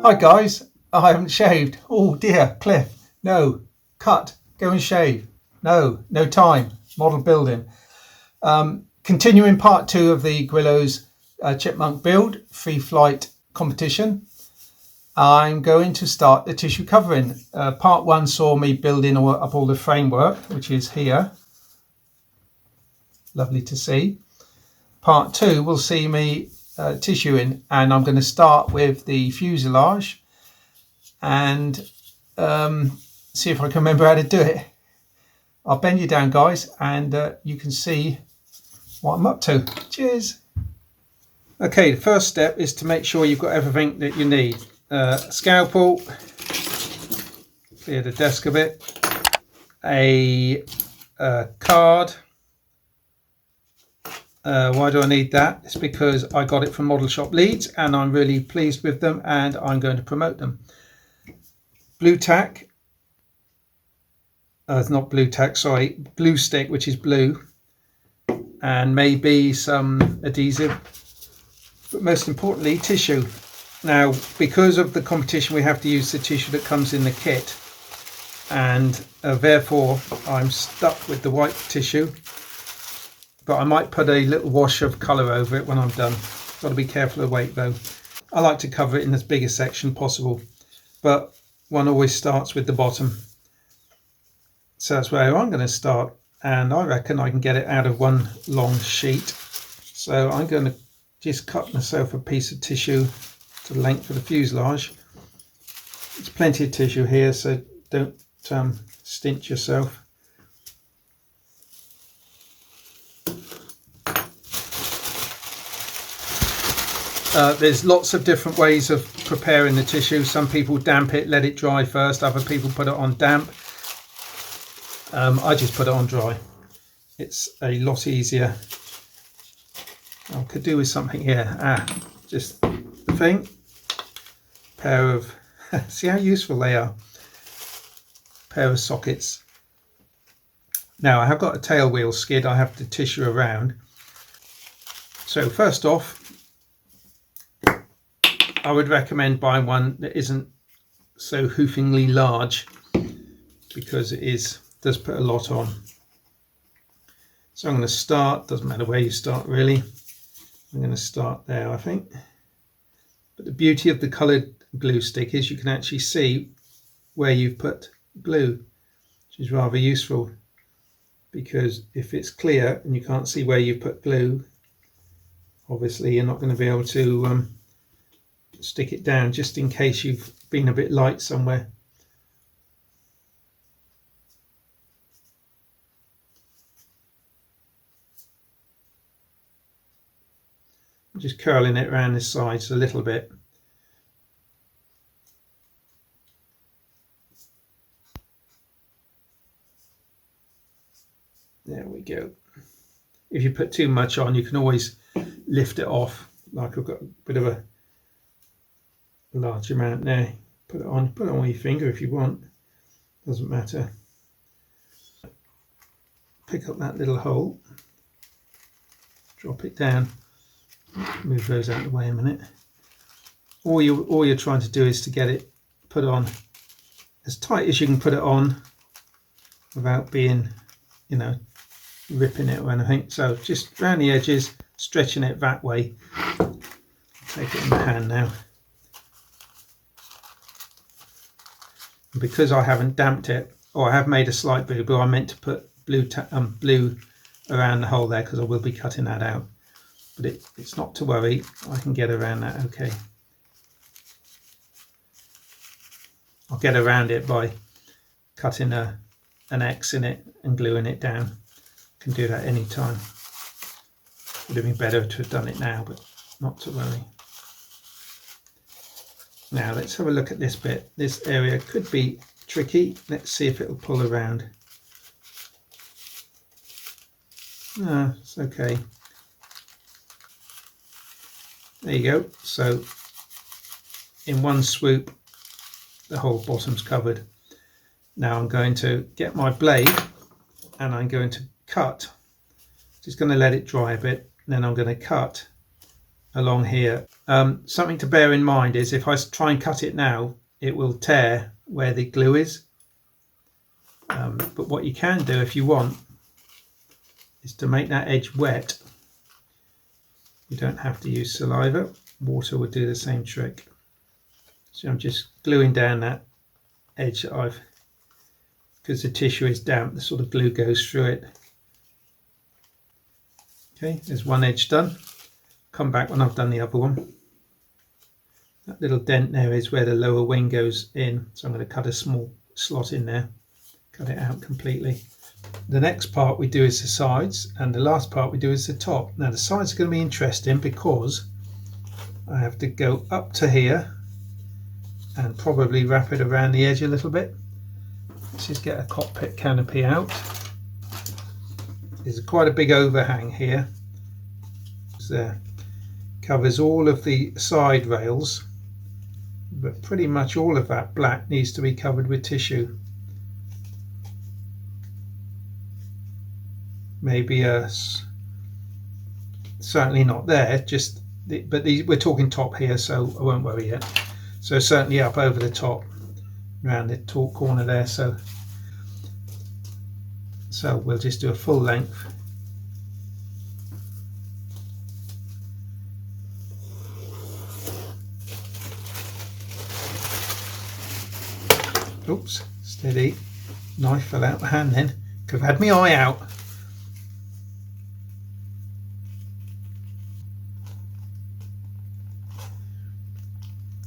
Hi guys, I haven't shaved. Oh dear, Cliff. No, cut, go and shave. No time. Model building. Continuing part 2 of the Guillow's Chipmunk build, free flight competition. I'm going to start the tissue covering. Part 1 saw me building up all the framework, which is here. Lovely to see. Part 2 will see me tissuing, and I'm going to start with the fuselage and see if I can remember how to do it. I'll bend you down, guys, and you can see what I'm up to. Cheers. Okay, the first step is to make sure you've got everything that you need. Scalpel, clear the desk a bit, a card. Why do I need that? It's because I got it from Model Shop Leeds and I'm really pleased with them and I'm going to promote them. Blue tack, it's not blue tack, sorry, glue stick, which is blue, and maybe some adhesive, but most importantly tissue. Now, because of the competition, we have to use the tissue that comes in the kit, and therefore I'm stuck with the white tissue, but I might put a little wash of colour over it when I'm done. Got to be careful of weight though. I like to cover it in as big a section possible, but one always starts with the bottom. So that's where I'm going to start, and I reckon I can get it out of one long sheet. So I'm going to just cut myself a piece of tissue to the length of the fuselage. There's plenty of tissue here, so don't stint yourself. There's lots of different ways of preparing the tissue. Some people damp it, let it dry first. Other people put it on damp. I just put it on dry. It's a lot easier. I could do with something here. Just the thing. Pair of, see how useful they are. Pair of sockets. Now I have got a tail wheel skid. I have to tissue around. So first off, I would recommend buying one that isn't so hoofingly large, because it does put a lot on. So I'm going to start, doesn't matter where you start really, I'm going to start there, I think. But the beauty of the coloured glue stick is you can actually see where you've put glue, which is rather useful, because if it's clear and you can't see where you've put glue, obviously you're not going to be able to stick it down, just in case you've been a bit light somewhere. I'm just curling it around the sides a little bit. There we go. If you put too much on, you can always lift it off. Like I've got a bit of a large amount there. Put it on with your finger if you want, doesn't matter. Pick up that little hole, drop it down, move those out of the way a minute. All you're trying to do is to get it put on as tight as you can put it on without being, ripping it or anything. So just around the edges, stretching it that way. Take it in the hand now. Because I haven't damped it, or I have made a slight boo-boo, I meant to put blue around the hole there, because I will be cutting that out. But it's not to worry, I can get around that okay. I'll get around it by cutting an X in it and gluing it down. I can do that any time. Would have been better to have done it now, but not to worry. Now let's have a look at this bit. This area could be tricky. Let's see if it'll pull around. No, it's okay. There you go. So in one swoop, the whole bottom's covered. Now I'm going to get my blade and I'm going to cut. Just going to let it dry a bit. Then I'm going to cut along here. Something to bear in mind is if I try and cut it now, it will tear where the glue is. But what you can do if you want is to make that edge wet. You don't have to use saliva. Water would do the same trick. So I'm just gluing down that edge that because the tissue is damp, the sort of glue goes through it. Okay, there's one edge done. Come back when I've done the other one. That little dent there is where the lower wing goes in, so I'm going to cut a small slot in there, cut it out completely. The next part we do is the sides, and the last part we do is the top. Now the sides are going to be interesting because I have to go up to here and probably wrap it around the edge a little bit. Let's just get a cockpit canopy out. There's quite a big overhang here. There covers all of the side rails, but pretty much all of that black needs to be covered with tissue. Maybe certainly not there, but we're talking top here, so I won't worry yet. So certainly up over the top, around the top corner there. So we'll just do a full length. Oops, steady. Knife fell out my hand then. Could have had my eye out.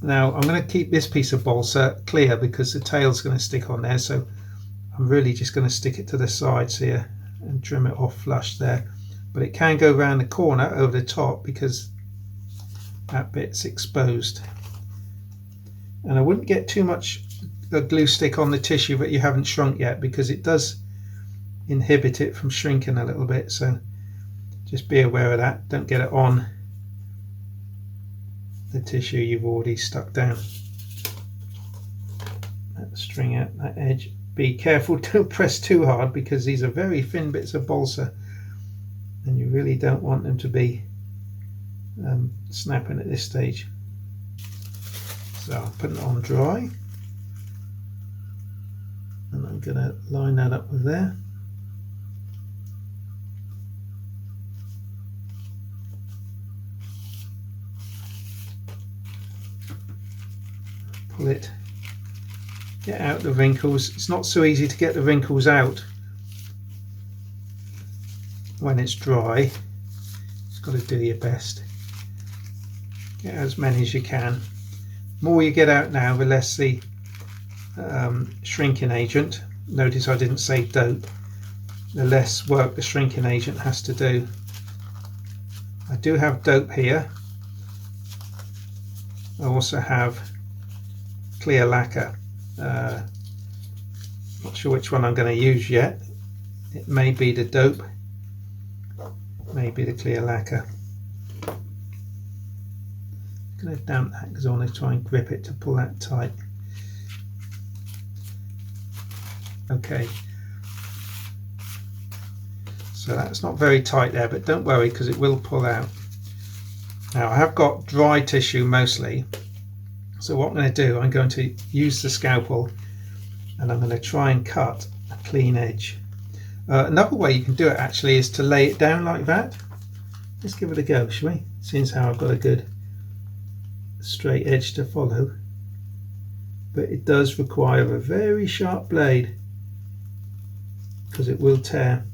Now I'm going to keep this piece of balsa clear because the tail's going to stick on there, so I'm really just going to stick it to the sides here and trim it off flush there. But it can go around the corner over the top because that bit's exposed. And I wouldn't get too much glue stick on the tissue that you haven't shrunk yet, because it does inhibit it from shrinking a little bit, so just be aware of that. Don't get it on the tissue you've already stuck down. That string out that edge. Be careful, don't press too hard because these are very thin bits of balsa and you really don't want them to be snapping at this stage. So I'm putting it on dry. And I'm going to line that up with there. Pull it, get out the wrinkles. It's not so easy to get the wrinkles out when it's dry. Just got to do your best. Get as many as you can. The more you get out now, the less the shrinking agent, notice I didn't say dope, the less work the shrinking agent has to do. I do have dope here. I also have clear lacquer. Not sure which one I'm going to use yet. It may be the dope, maybe the clear lacquer. I'm going to damp that because I want to try and grip it to pull that tight. Okay, so that's not very tight there, but don't worry because it will pull out. Now I have got dry tissue mostly, so what I'm going to do, I'm going to use the scalpel and I'm going to try and cut a clean edge. Another way you can do it actually is to lay it down like that. Let's give it a go, shall we? Seeing how I've got a good straight edge to follow, but it does require a very sharp blade because it will tear.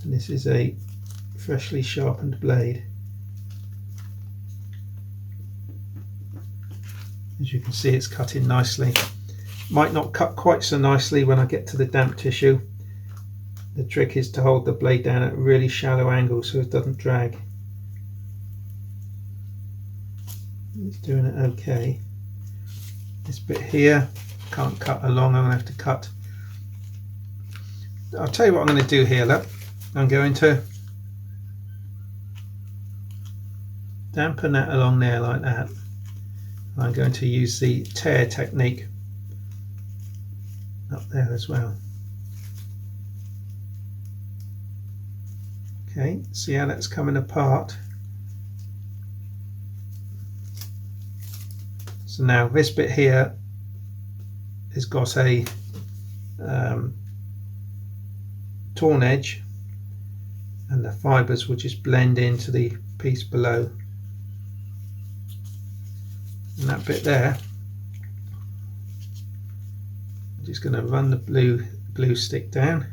And this is a freshly sharpened blade. As you can see, it's cutting nicely. Might not cut quite so nicely when I get to the damp tissue. The trick is to hold the blade down at a really shallow angle so it doesn't drag. It's doing it okay. This bit here, can't cut along, I'm going to have to cut. I'll tell you what I'm going to do here, look. I'm going to dampen that along there like that. I'm going to use the tear technique up there as well. Okay, see how that's coming apart. So now this bit here has got a torn edge, and the fibres will just blend into the piece below. And that bit there, I'm just going to run the glue stick down,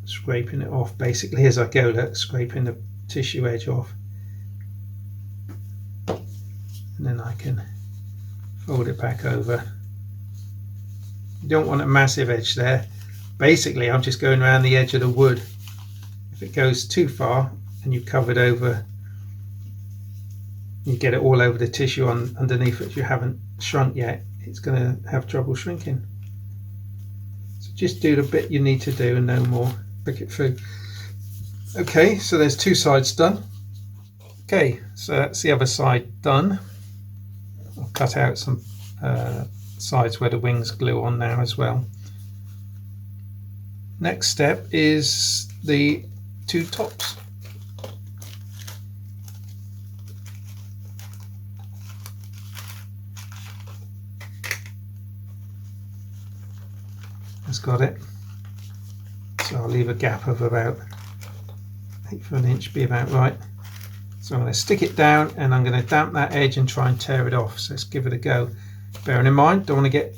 scraping it off basically as I go, look, scraping the tissue edge off, and then I can fold it back over. You don't want a massive edge there. Basically I'm just going around the edge of the wood. If it goes too far and you cover it over, you get it all over the tissue underneath it, you haven't shrunk yet, it's going to have trouble shrinking. So just do the bit you need to do and no more. Pick it through. Okay, so there's two sides done. Okay, so that's the other side done. I'll cut out some sides where the wings glue on now as well. Next step is the two tops. That's got it. So I'll leave a gap of about 1/8 of an inch, be about right. So I'm going to stick it down and I'm going to damp that edge and try and tear it off. So let's give it a go. Bearing in mind, don't want to get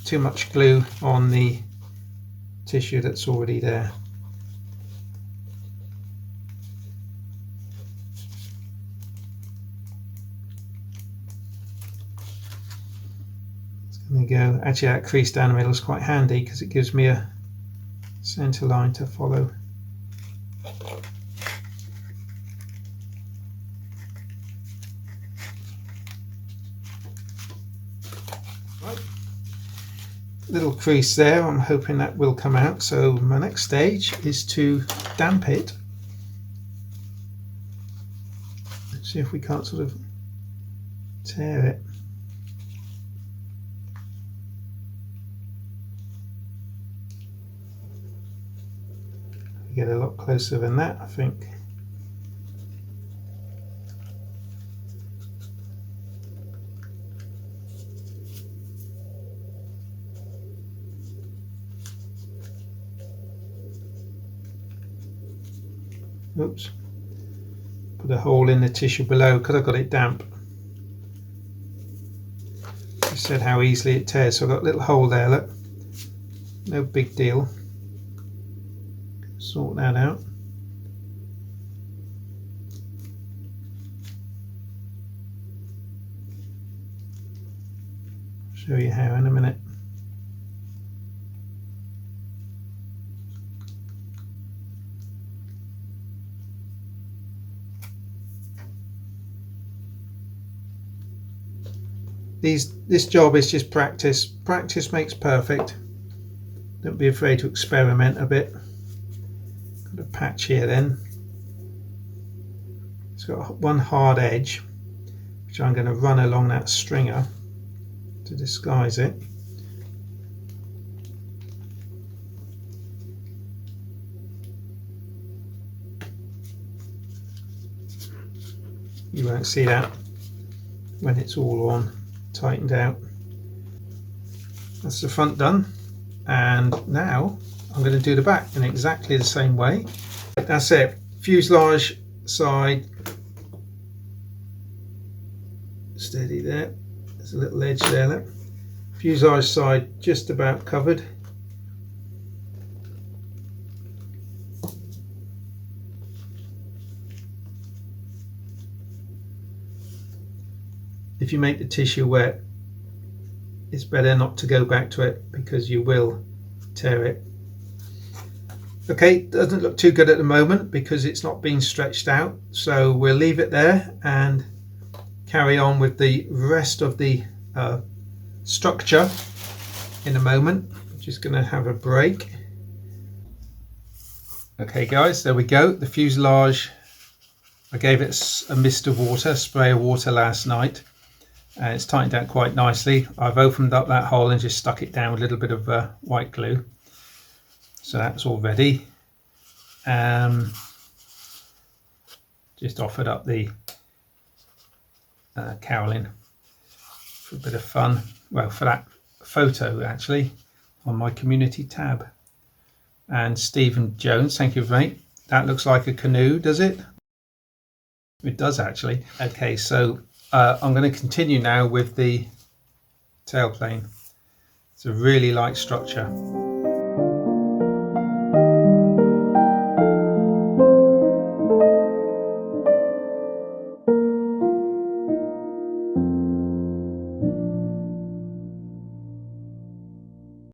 too much glue on the tissue that's already there. There you go. Actually, that crease down the middle is quite handy because it gives me a centre line to follow. Right. Little crease there, I'm hoping that will come out. So my next stage is to damp it. Let's see if we can't sort of tear it. Get a lot closer than that, I think. Oops. Put a hole in the tissue below because I got it damp. I said how easily it tears, so I've got a little hole there, look. No big deal. Sort that out. Show you how in a minute. This job is just practice. Practice makes perfect. Don't be afraid to experiment a bit. Got a patch here then. It's got one hard edge, which I'm going to run along that stringer to disguise it. You won't see that when it's all on, tightened out. That's the front done, and now I'm going to do the back in exactly the same way. That's it. Fuselage side, steady there. There's a little edge there. Look. Fuselage side just about covered. If you make the tissue wet, it's better not to go back to it because you will tear it. Okay, doesn't look too good at the moment because it's not been stretched out, so we'll leave it there and carry on with the rest of the structure in a moment. I'm just going to have a break. Okay guys, there we go. The fuselage, I gave it a mist of water, spray of water last night, and it's tightened out quite nicely. I've opened up that hole and just stuck it down with a little bit of white glue. So that's all ready. just offered up the cowling for a bit of fun. Well, for that photo actually on my community tab. And Stephen Jones, thank you mate. That looks like a canoe, does it? It does actually. Okay, so I'm going to continue now with the tailplane. It's a really light structure.